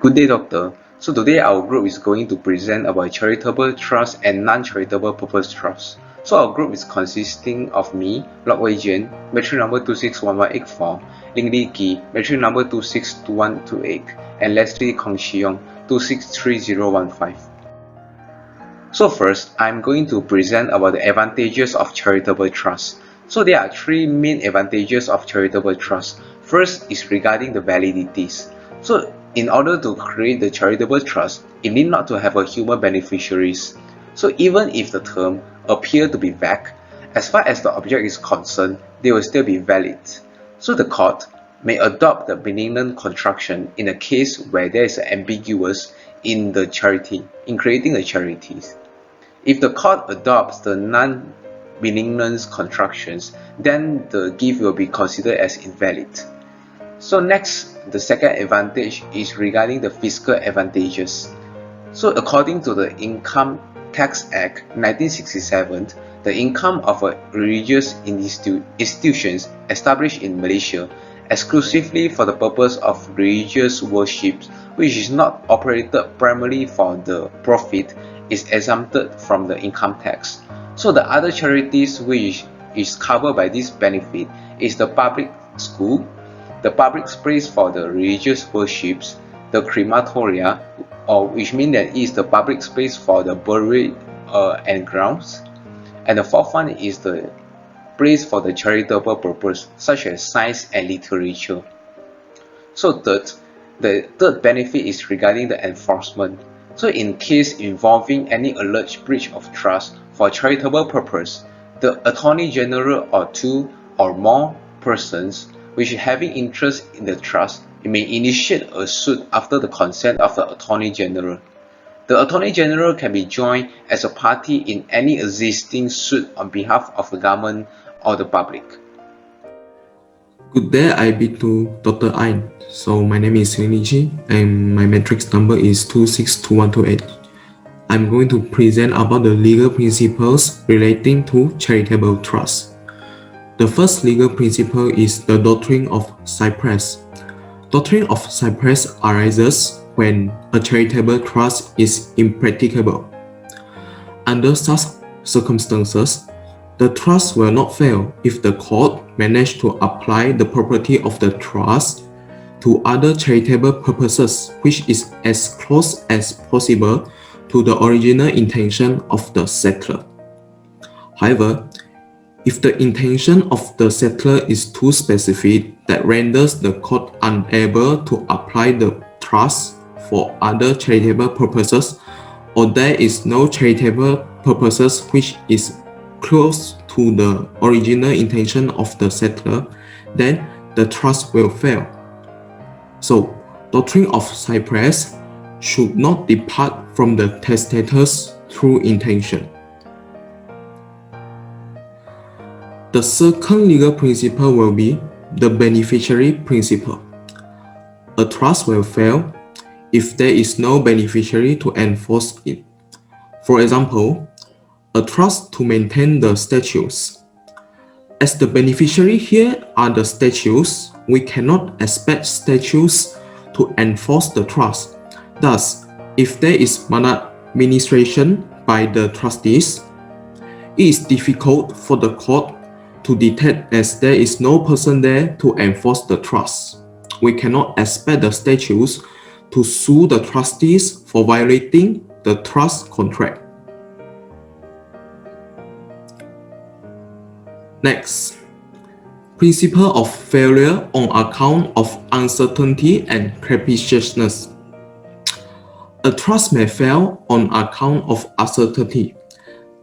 Good day, Doctor. So today our group is going to present about charitable trust and non-charitable purpose trust. So our group is consisting of me, Lok Wei Jian, battery number 261184, Ling Li Ki, battery number 262128, and Leslie Kong Xiong, 263015. So first, I'm going to present about the advantages of charitable trust. So there are three main advantages of charitable trust. First is regarding the validities. So in order to create the charitable trust, it need not to have a human beneficiaries. So even if the term appear to be vague, as far as the object is concerned, they will still be valid. So the court may adopt the benignant construction in a case where there is ambiguous in the charity, in creating the charities. If the court adopts the non-benignant constructions, then the gift will be considered as invalid. So next, the second advantage is regarding the fiscal advantages. So according to the Income Tax Act 1967, the income of a religious institutions established in Malaysia exclusively for the purpose of religious worship, which is not operated primarily for the profit, is exempted from the income tax. So the other charities which is covered by this benefit is the public school, the public space for the religious worships, the crematoria, or which means that is the public space for the burial and grounds, and the fourth one is the place for the charitable purpose such as science and literature. So third, the third benefit is regarding the enforcement. So in case involving any alleged breach of trust for charitable purpose, the Attorney General or two or more persons which having interest in the trust may initiate a suit after the consent of the Attorney General. The Attorney General can be joined as a party in any existing suit on behalf of the government or the public. Good day, I be to Dr. Ain. So my name is Ling Li Chi and my matrix number is 262128. I'm going to present about the legal principles relating to charitable trust. The first legal principle is the doctrine of Cyprus. Doctrine of Cyprus arises when a charitable trust is impracticable. Under such circumstances, the trust will not fail if the court managed to apply the property of the trust to other charitable purposes which is as close as possible to the original intention of the settler. However, if the intention of the settler is too specific that renders the court unable to apply the trust for other charitable purposes, or there is no charitable purposes which is close to the original intention of the settler, then the trust will fail. So, doctrine of Cyprus should not depart from the testator's true intention. The second legal principle will be the beneficiary principle. A trust will fail if there is no beneficiary to enforce it. For example, a trust to maintain the statues. As the beneficiary here are the statues, we cannot expect statues to enforce the trust. Thus, if there is maladministration by the trustees, it is difficult for the court to detect as there is no person there to enforce the trust. We cannot expect the statues to sue the trustees for violating the trust contract. Next, principle of failure on account of uncertainty and capriciousness. A trust may fail on account of uncertainty.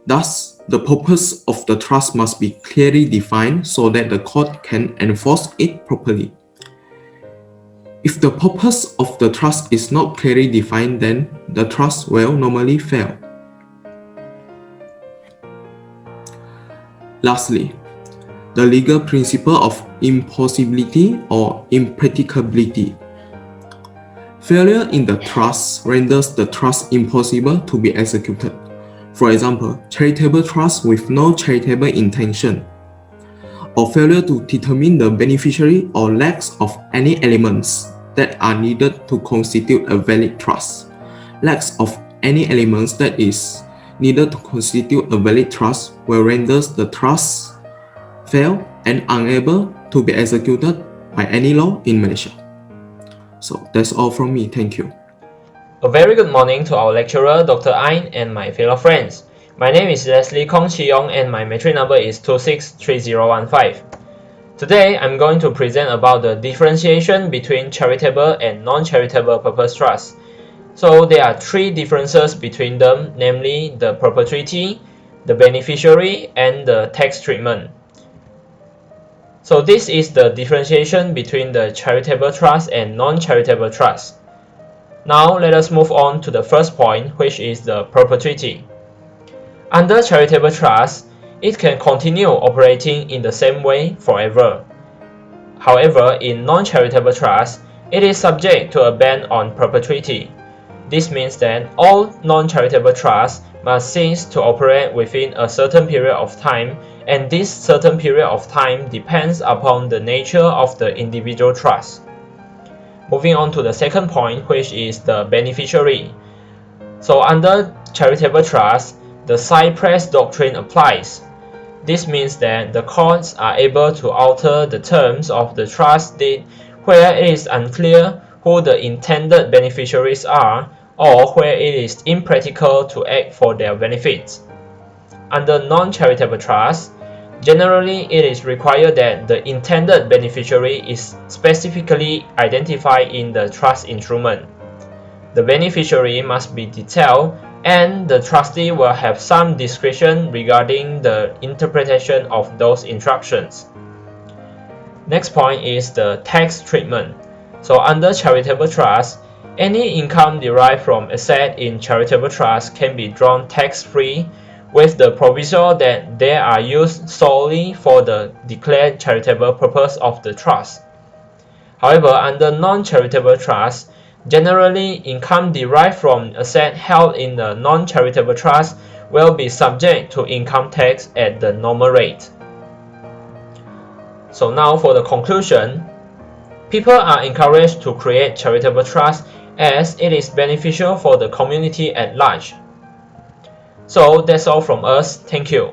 Thus, the purpose of the trust must be clearly defined so that the court can enforce it properly. If the purpose of the trust is not clearly defined, then the trust will normally fail. Lastly, the legal principle of impossibility or impracticability. Failure in the trust renders the trust impossible to be executed. For example, charitable trust with no charitable intention, or failure to determine the beneficiary or lack of any elements that are needed to constitute a valid trust. Lacks of any elements that is needed to constitute a valid trust will render the trust fail and unable to be executed by any law in Malaysia. So that's all from me. Thank you. A very good morning to our lecturer, Dr. Ain, and my fellow friends. My name is Leslie Kong Chi-yong and my metric number is 263015. Today, I'm going to present about the differentiation between charitable and non-charitable purpose trusts. So there are three differences between them, namely the perpetuity, the beneficiary, and the tax treatment. So this is the differentiation between the charitable trust and non-charitable trust. Now let us move on to the first point, which is the perpetuity. Under charitable trust, it can continue operating in the same way forever. However, in non-charitable trust, it is subject to a ban on perpetuity. This means that all non-charitable trusts must cease to operate within a certain period of time, and this certain period of time depends upon the nature of the individual trust. Moving on to the second point, which is the beneficiary. So under charitable trust, the Cypress doctrine applies. This means that the courts are able to alter the terms of the trust deed where it is unclear who the intended beneficiaries are or where it is impractical to act for their benefits. Under non-charitable trust, generally it is required that the intended beneficiary is specifically identified in the trust instrument. The beneficiary must be detailed, and the trustee will have some discretion regarding the interpretation of those instructions. Next point is the tax treatment. So under charitable trust, any income derived from asset in charitable trust can be drawn tax-free with the proviso that they are used solely for the declared charitable purpose of the trust. However, under non-charitable trust, generally income derived from asset held in the non-charitable trust will be subject to income tax at the normal rate. So now for the conclusion, people are encouraged to create charitable trust as it is beneficial for the community at large. So that's all from us. Thank you.